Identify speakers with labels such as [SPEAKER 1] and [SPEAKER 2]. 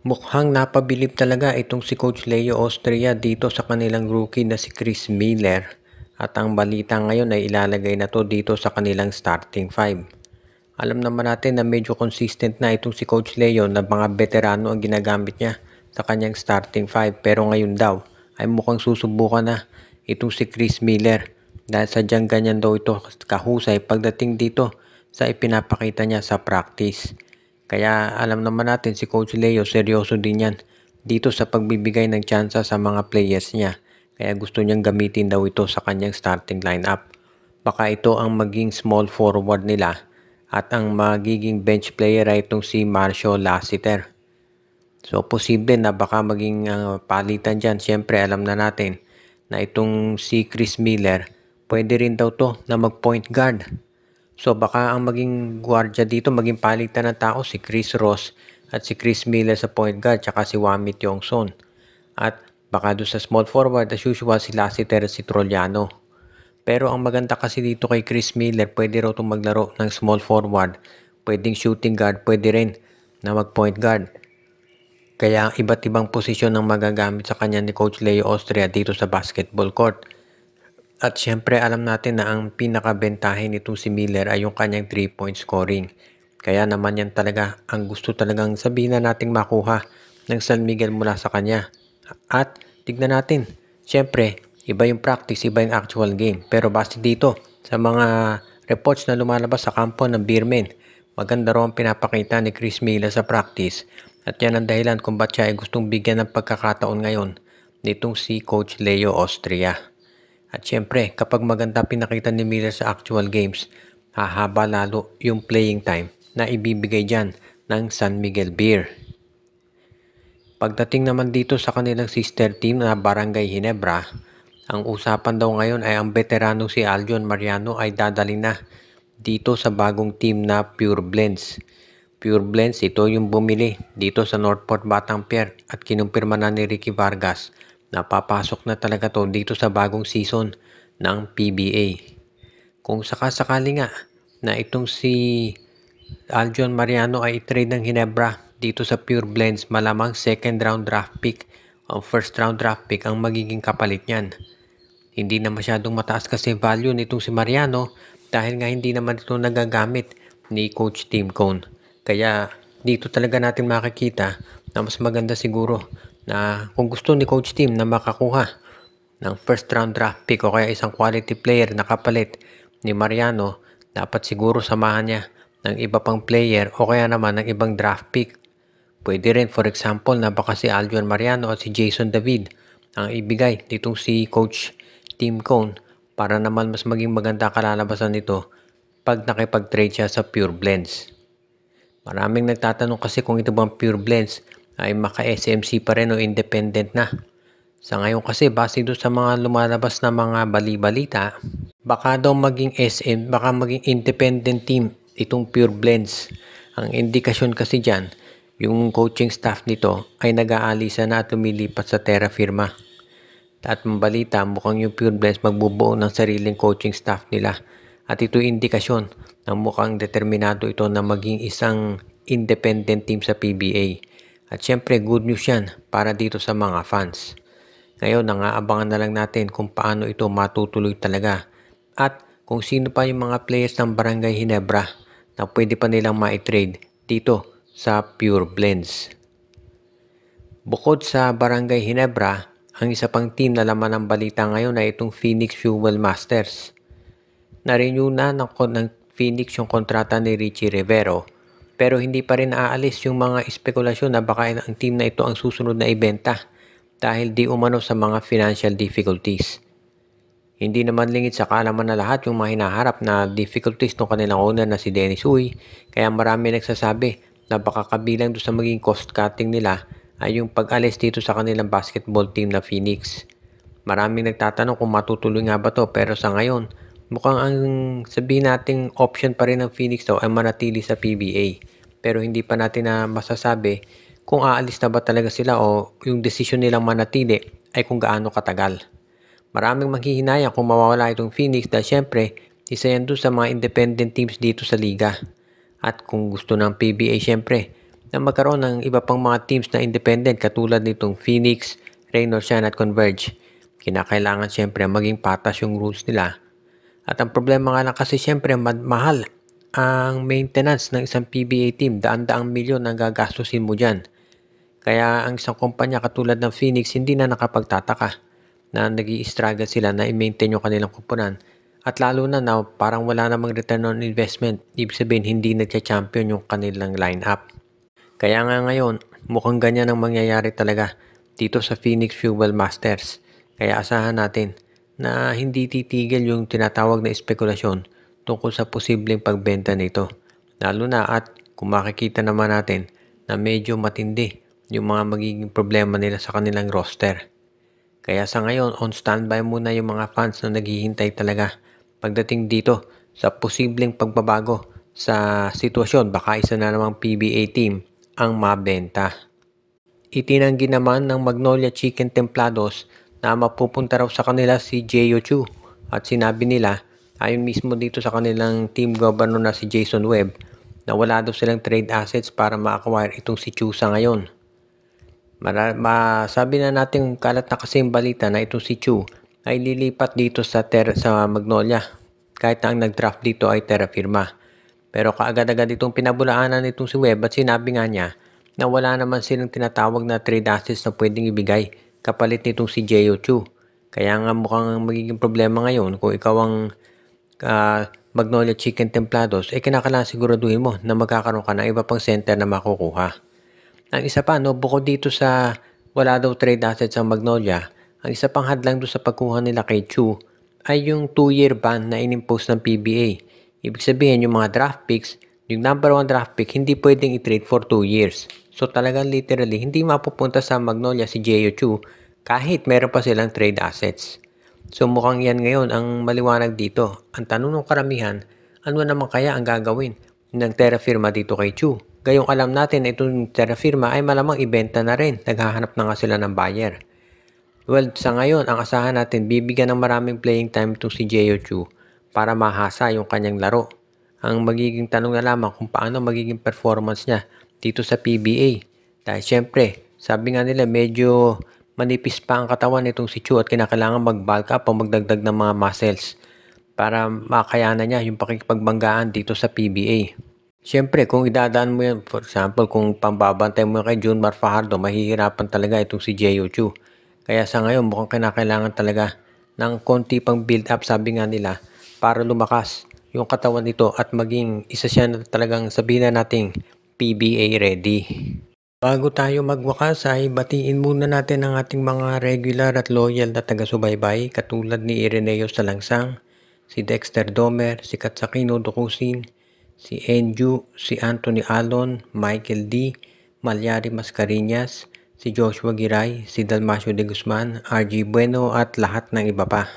[SPEAKER 1] Mukhang napabilib talaga itong si Coach Leo Austria dito sa kanilang rookie na si Chris Miller. At ang balita ngayon ay ilalagay na to dito sa kanilang starting five. Alam naman natin na medyo consistent na itong si Coach Leo na mga veterano ang ginagamit niya sa kanyang starting five. Pero ngayon daw ay mukhang susubukan na itong si Chris Miller. Dahil sadyang ganyan daw ito kahusay pagdating dito sa ipinapakita niya sa practice. Kaya alam naman natin si Coach Leo seryoso din yan dito sa pagbibigay ng tsansa sa mga players niya. Kaya gusto niyang gamitin daw ito sa kanyang starting lineup. Baka ito ang maging small forward nila at ang magiging bench player ay itong si Marcio Lassiter. So posible na baka maging palitan dyan. Siyempre alam na natin na itong si Chris Miller pwede rin daw to na mag point guard. So baka ang maging gwardiya dito, maging palitan ng tao si Chris Ross at si Chris Miller sa point guard tsaka si Wamit Yongson. At baka doon sa small forward as usual si Lassiter at si Trollano. Pero ang maganda kasi dito kay Chris Miller, pwede raw itong maglaro ng small forward, pwedeng shooting guard, pwede rin na mag point guard. Kaya iba't ibang posisyon ang magagamit sa kanya ni Coach Leo Austria dito sa basketball court. At syempre alam natin na ang pinakabentahin nitong si Miller ay yung kanyang 3-point scoring. Kaya naman yan talaga ang gusto talagang sabihin na nating makuha ng San Miguel mula sa kanya. At tignan natin, syempre iba yung practice, iba yung actual game. Pero base dito sa mga reports na lumalabas sa kampo ng Beermen, maganda raw ang pinapakita ni Chris Miller sa practice. At yan ang dahilan kung ba't siya ay gustong bigyan ng pagkakataon ngayon nitong si Coach Leo Austria. At syempre, kapag maganda pinakita ni Miller sa actual games, hahaba lalo yung playing time na ibibigay dyan ng San Miguel Beer. Pagdating naman dito sa kanilang sister team na Barangay Ginebra, ang usapan daw ngayon ay ang veterano si Aljon Mariano ay dadali na dito sa bagong team na Pure Blends. Pure Blends, ito yung bumili dito sa Northport Batangier at kinumpirma na ni Ricky Vargas na papasok na talaga to dito sa bagong season ng PBA. Kung sakasakali nga na itong si Aljon Mariano ay i-trade ng Ginebra dito sa Pure Blends, malamang second round draft pick o first round draft pick ang magiging kapalit niyan. Hindi na masyadong mataas kasi value nitong si Mariano dahil nga hindi naman ito nagagamit ni Coach Tim Cone. Kaya dito talaga natin makikita na mas maganda siguro na kung gusto ni Coach Tim na makakuha ng first round draft pick o kaya isang quality player na kapalit ni Mariano, dapat siguro samahan niya ng iba pang player o kaya naman ng ibang draft pick. Pwede rin for example na baka si Aljon Mariano at si Jason David ang ibigay ditong si Coach Tim Cone para naman mas maging maganda kalalabasan nito pag nakipag-trade siya sa Pure Blends. Maraming nagtatanong kasi kung ito bang Pure Blends ay maka-SMC pa rin o independent na. Sa ngayon kasi base doon sa mga lumalabas na mga bali-balita, baka daw maging SM, baka maging independent team itong Pure Blends. Ang indikasyon kasi dyan, yung coaching staff nito ay nag-aalisa na at lumilipat sa Terra Firma. At mabalita, mukhang yung Pure Blends magbubuo ng sariling coaching staff nila. At ito indikasyon na mukhang determinado ito na maging isang independent team sa PBA. At syempre good news yan para dito sa mga fans. Ngayon nangaabangan na lang natin kung paano ito matutuloy talaga. At kung sino pa yung mga players ng Barangay Ginebra na pwede pa nilang ma-trade dito sa Pure Blends. Bukod sa Barangay Ginebra, ang isa pang team na laman ng balita ngayon ay itong Phoenix Fuel Masters. Na-renew na ng Phoenix yung kontrata ni Richie Rivero pero hindi pa rin aalis yung mga espekulasyon na baka ang team na ito ang susunod na ibenta dahil di umano sa mga financial difficulties. Hindi naman lingid sa kaalaman na lahat yung mga hinaharap na difficulties ng kanilang owner na si Dennis Uy, kaya marami nagsasabi na baka kabilang doon sa maging cost cutting nila ay yung pag-alis dito sa kanilang basketball team na Phoenix. Maraming nagtatanong kung matutuloy nga ba to pero sa ngayon, mukhang ang sabihin nating option pa rin ng Phoenix daw ay manatili sa PBA. Pero hindi pa natin na masasabi kung aalis na ba talaga sila o yung desisyon nilang manatili ay kung gaano katagal. Maraming maghihinayang kung mawawala itong Phoenix dahil syempre isa yan doon sa mga independent teams dito sa liga. At kung gusto ng PBA syempre, na magkaroon ng iba pang mga teams na independent katulad nitong Phoenix, Reynolds Shine at Converge. Kinakailangan siyempre maging patas yung rules nila. At ang problema nga lang kasi siyempre mahal ang maintenance ng isang PBA team. Daan-daang milyon ang gagastusin mo dyan. Kaya ang isang kumpanya katulad ng Phoenix hindi na nakapagtataka na nag-i-struggle sila na i-maintain yung kanilang kupunan. At lalo na parang wala namang return on investment. Ibig sabihin hindi nagcha-champion yung kanilang lineup. Kaya nga ngayon mukhang ganyan ang mangyayari talaga dito sa Phoenix Fuel Masters. Kaya asahan natin na hindi titigil yung tinatawag na espekulasyon tungkol sa posibleng pagbenta nito. Lalo na at kung makikita naman natin na medyo matindi yung mga magiging problema nila sa kanilang roster. Kaya sa ngayon, on standby muna yung mga fans na naghihintay talaga pagdating dito sa posibleng pagbabago sa sitwasyon. Baka isa na namang PBA team ang mabenta. Itinanggi naman ng Magnolia Chicken Templados na mapupunta raw sa kanila si Jeyo Chu at sinabi nila ayon mismo dito sa kanilang team governor na si Jason Webb na wala daw silang trade assets para ma-acquire itong si Chu sa ngayon. Sabi na natin kalat na kasi yung balita na itong si Chu ay lilipat dito sa Magnolia kahit na ang nag-draft dito ay Terra Firma. Pero kaagad-agad itong pinabulaanan nitong si Webb at sinabi nga niya na wala naman silang tinatawag na trade assets na pwedeng ibigay kapalit nitong si Jeyo Chu. Kaya nga mukhang magiging problema ngayon kung ikaw ang Magnolia Chicken Templados, kinakailangan siguraduhin mo na magkakaroon ka ng iba pang center na makukuha. Ang isa pa, bukod dito sa wala daw trade assets ang Magnolia, ang isa pang hadlang doon sa pagkuha nila kay Chu ay yung 2-year ban na inimpose ng PBA. Ibig sabihin yung mga draft picks, yung number 1 draft pick, hindi pwedeng i-trade for 2 years. So talagang literally, hindi mapupunta sa Magnolia si Jeyo Chu kahit meron pa silang trade assets. So mukhang yan ngayon ang maliwanag dito. Ang tanong ng karamihan, ano naman kaya ang gagawin ng Terra Firma dito kay Chu? Gayong alam natin na itong Terra Firma ay malamang ibenta na rin. Naghahanap na nga sila ng buyer. Well, sa ngayon, ang asahan natin, bibigyan ng maraming playing time itong si Jeyo Chu para mahasa yung kanyang laro. Ang magiging tanong na lamang kung paano magiging performance niya dito sa PBA. Dahil syempre, sabi nga nila medyo manipis pa ang katawan nitong si Chu at kinakailangan mag-bulk up o magdagdag ng mga muscles para makayanan niya yung pakikipagbanggaan dito sa PBA. Siyempre, kung idadaan mo yan, for example, kung pambabantay mo kay Junmar Fajardo, mahihirapan talaga itong si Jeyo Chu. Kaya sa ngayon, mukhang kinakailangan talaga ng konti pang build up, sabi nga nila, para lumakas yung katawan nito at maging isa siya na talagang sabihin na nating PBA ready. Bago tayo magwakas ay batiin muna natin ang ating mga regular at loyal na taga-subaybay katulad ni Ireneo Salangsang, si Dexter Domer, si Katsakino Dukusin, si Enju, si Anthony Alon, Michael D, Malyari Mascareñas, si Joshua Giray, si Dalmacio de Guzman, RG Bueno at lahat ng iba pa.